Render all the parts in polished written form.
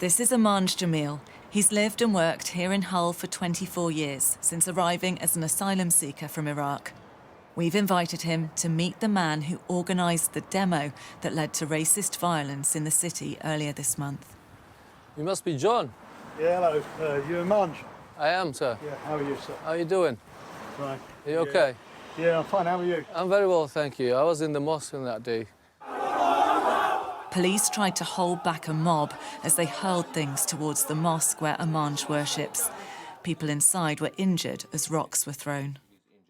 This is Amanj Jamil. He's lived and worked here in Hull for 24 years, since arriving as an asylum seeker from Iraq. We've invited him to meet the man who organised the demo that led to racist violence in the city earlier this month. You must be John. Yeah, hello. You Amanj? I am, sir. Yeah, how are you, sir? How are you doing? Right. Are you okay? Yeah, I'm fine. How are you? I'm very well, thank you. I was in the mosque on that day. Police tried to hold back a mob as they hurled things towards the mosque where Amanj worships. People inside were injured as rocks were thrown.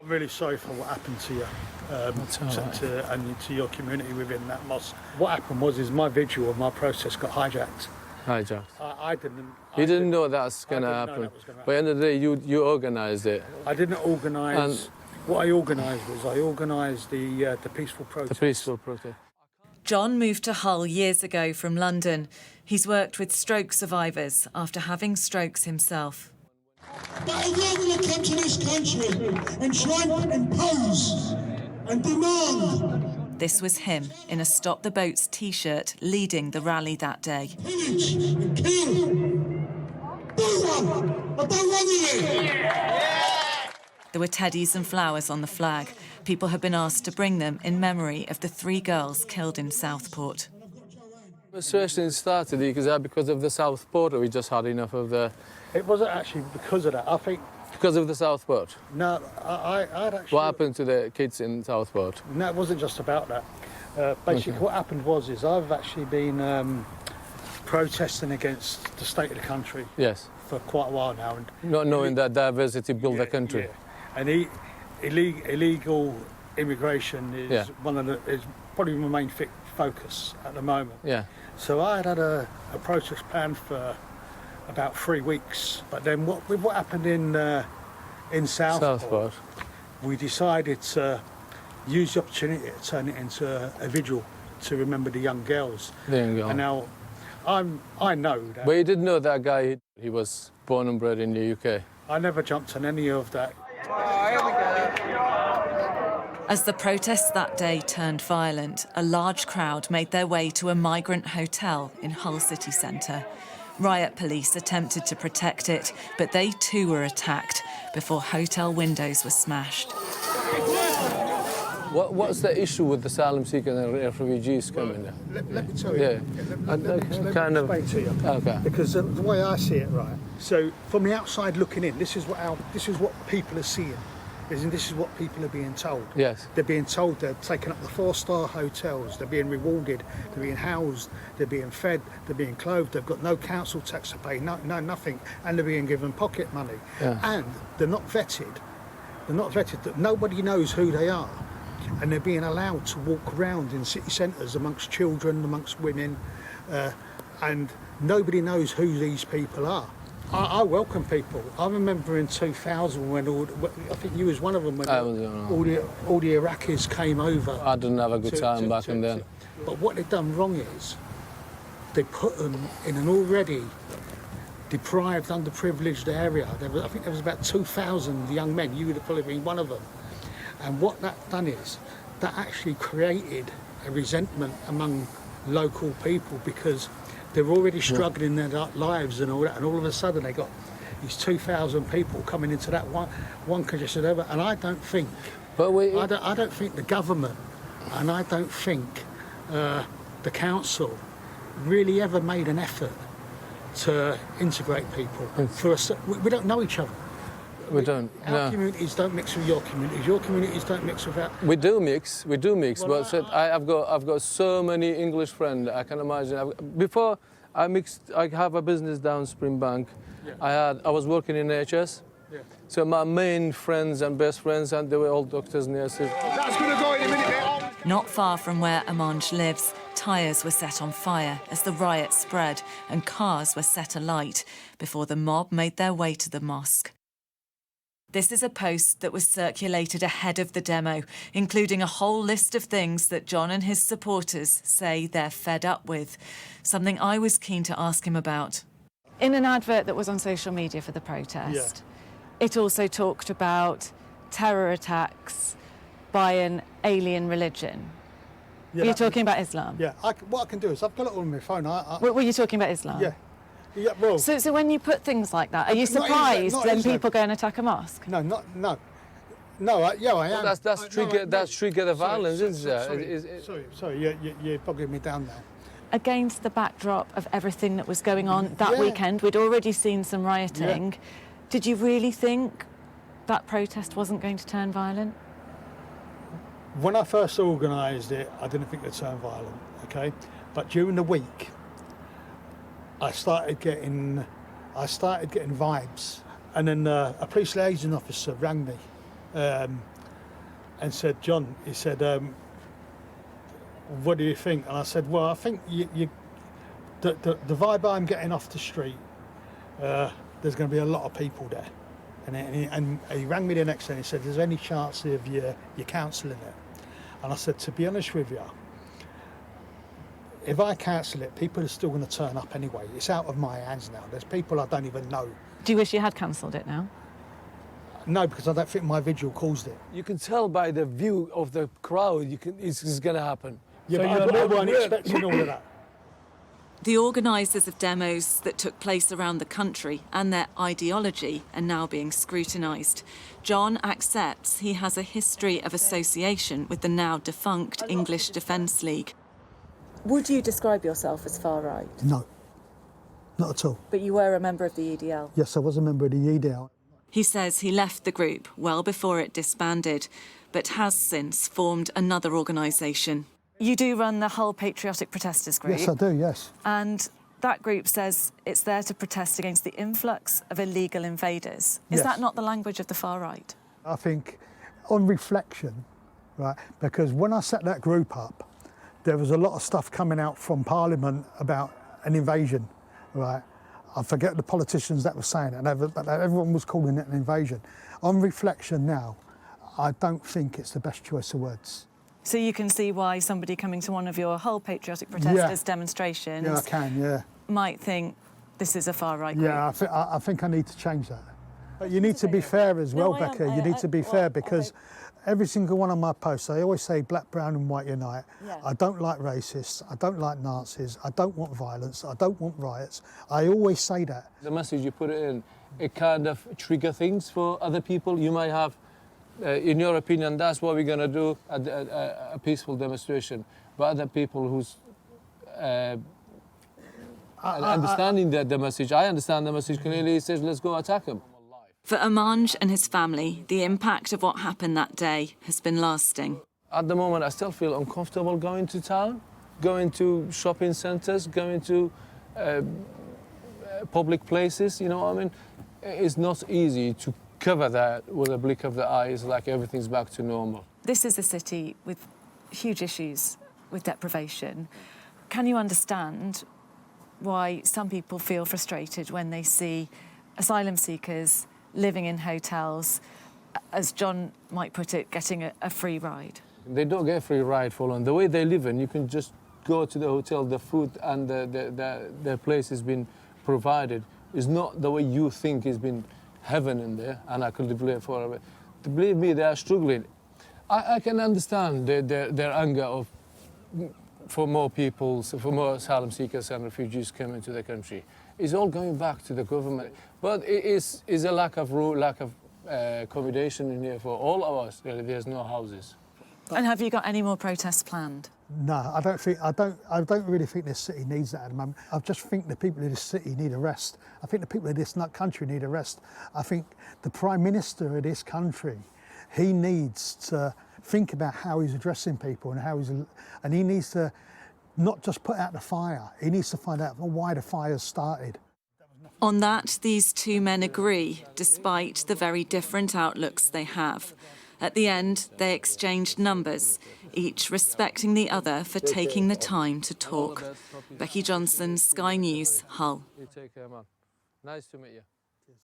I'm really sorry for what happened to you and to your community within that mosque. What happened was my vigil of my protest got hijacked. Hijacked. I didn't. You didn't know that's going to happen. But at the end of the day, you organised it. I didn't organise. What I organised was the peaceful protest. The peaceful protest. John moved to Hull years ago from London. He's worked with stroke survivors after having strokes himself. But if you're going to come to this country and try and impose and demand... This was him in a Stop the Boats T-shirt leading the rally that day. Pillage and kill. Do one. I don't want you here. There were teddies and flowers on the flag. People have been asked to bring them in memory of the 3 girls killed in Southport. The situation started because of the Southport, or we just had enough of the... It wasn't actually because of that. I think... Because of the Southport? No, I'd actually... What happened to the kids in Southport? No, it wasn't just about that. Basically, what happened was I've actually been protesting against the state of the country. Yes. For quite a while now. And not knowing that diversity built the country. Yeah. And illegal immigration is is probably my main focus at the moment. Yeah. So I had a protest planned for about 3 weeks, but then what happened in Southport, we decided to use the opportunity to turn it into a vigil to remember the young girls. The young girls. And now I know that. But you did know that guy, he was born and bred in the UK. I never jumped on any of that. As the protests that day turned violent, a large crowd made their way to a migrant hotel in Hull city centre. Riot police attempted to protect it, but they too were attacked before hotel windows were smashed. What's the issue with the asylum seekers and refugees coming there? Let me tell you. Yeah. Let me explain to you. Okay. Because the way I see it, right. So from the outside looking in, this is what people are seeing. This is what people are being told. Yes. They're being told they're taking up the 4-star hotels, they're being rewarded, they're being housed, they're being fed, they're being clothed, they've got no council tax to pay, no nothing, and they're being given pocket money. Yeah. And they're not vetted. That nobody knows who they are. And they're being allowed to walk around in city centres amongst children, amongst women, and nobody knows who these people are. I welcome people. I remember in 2000 when I think you was one of them, when all the Iraqis came over. I didn't have a good time back then. But what they've done wrong is they put them in an already deprived, underprivileged area. I think there was about 2,000 young men. You would have probably been one of them. And what that done is that actually created a resentment among local people because they're already struggling in their lives and all that, and all of a sudden they got these 2,000 people coming into that one congested area. And I don't think, I don't think the government and I don't think the council really ever made an effort to integrate people. We don't know each other. We don't. Our communities don't mix with your communities. Your communities don't mix with our... We do mix. Well, but I've got so many English friends. I can imagine. Before I mixed, I have a business down Springbank. Yeah. I was working in NHS. Yeah. So my main friends and best friends, and they were all doctors, nurses. That's going to go in a minute. Not far from where Amanj lives, tyres were set on fire as the riot spread and cars were set alight before the mob made their way to the mosque. This is a post that was circulated ahead of the demo, including a whole list of things that John and his supporters say they're fed up with, something I was keen to ask him about. In an advert that was on social media for the protest, it also talked about terror attacks by an alien religion. Yeah, Were you talking about Islam? Yeah, what I can do is, I've got it all on my phone. Were you talking about Islam? Yeah. Yeah, well, So when you put things like that, are you Not surprised not when Islam. people go and attack a mosque? no, no. Yeah, I am. That's trigger the violence, isn't it? Sorry, you're bogging me down now. Against the backdrop of everything that was going on that Yeah. weekend, we'd already seen some rioting. Did you really think that protest wasn't going to turn violent? When I first organised it, I didn't think it'd turn violent, okay? But during the week, I started getting vibes. And then a police liaison officer rang me and said, John, he said, what do you think? And I said, well, I think the vibe I'm getting off the street, there's going to be a lot of people there. And he rang me the next day and he said, there's any chance of you cancelling it? And I said, to be honest with you, if I cancel it, people are still going to turn up anyway. It's out of my hands now. There's people I don't even know. Do you wish you had cancelled it now? No, because I don't think my vigil caused it. You can tell by the view of the crowd, it's going to happen. Yeah, So but I weren't expecting all of that. The organisers of demos that took place around the country and their ideology are now being scrutinised. John accepts he has a history of association with the now defunct English Defence League. Would you describe yourself as far right? No, not at all. But you were a member of the EDL. Yes, I was a member of the EDL. He says he left the group well before it disbanded, but has since formed another organisation. You do run the Hull Patriotic Protesters group. Yes, I do, yes. And that group says it's there to protest against the influx of illegal invaders. Is Yes. that not the language of the far right? I think, on reflection, right, because when I set that group up, there was a lot of stuff coming out from Parliament about an invasion, right? I forget the politicians that were saying it, but everyone was calling it an invasion. On reflection now, I don't think it's the best choice of words. So you can see why somebody coming to one of your Hull Patriotic Protesters demonstrations Yeah, I can, yeah. might think this is a far right group. Yeah, I think I need to change that. But you need to be fair as well, Becca. You need to be fair because every single one of my posts, I always say black, brown and white unite. Yeah. I don't like racists. I don't like Nazis. I don't want violence. I don't want riots. I always say that. The message you put it in, it kind of trigger things for other people. You might have, in your opinion, that's what we're going to do at a peaceful demonstration. But other people who's understanding the message, I understand the message clearly, he says, let's go attack them. For Amanj and his family, the impact of what happened that day has been lasting. At the moment, I still feel uncomfortable going to town, going to shopping centres, going to public places, you know what I mean? It's not easy to cover that with a blink of the eyes, like everything's back to normal. This is a city with huge issues with deprivation. Can you understand why some people feel frustrated when they see asylum seekers living in hotels, as John might put it, getting a free ride? They don't get a free ride following. The way they live in, you can just go to the hotel, the food and the place has been provided is not the way you think it's been heaven in there, and I could live there forever. Believe me, they are struggling. I can understand their anger for more people, for more asylum seekers and refugees coming to the country. It's all going back to the government. But it is a lack of accommodation in here for all of us. Really, there's no houses. And have you got any more protests planned? No, I don't really think this city needs that at the moment. I just think the people of this city need a rest. I think the people of this country need a rest. I think the Prime Minister of this country, he needs to think about how he's addressing people and he needs to not just put out the fire. He needs to find out why the fire started. On that, these two men agree, despite the very different outlooks they have. At the end, they exchanged numbers, each respecting the other for taking the time to talk. Becky Johnson, Sky News, Hull. You take care, man. Nice to meet you.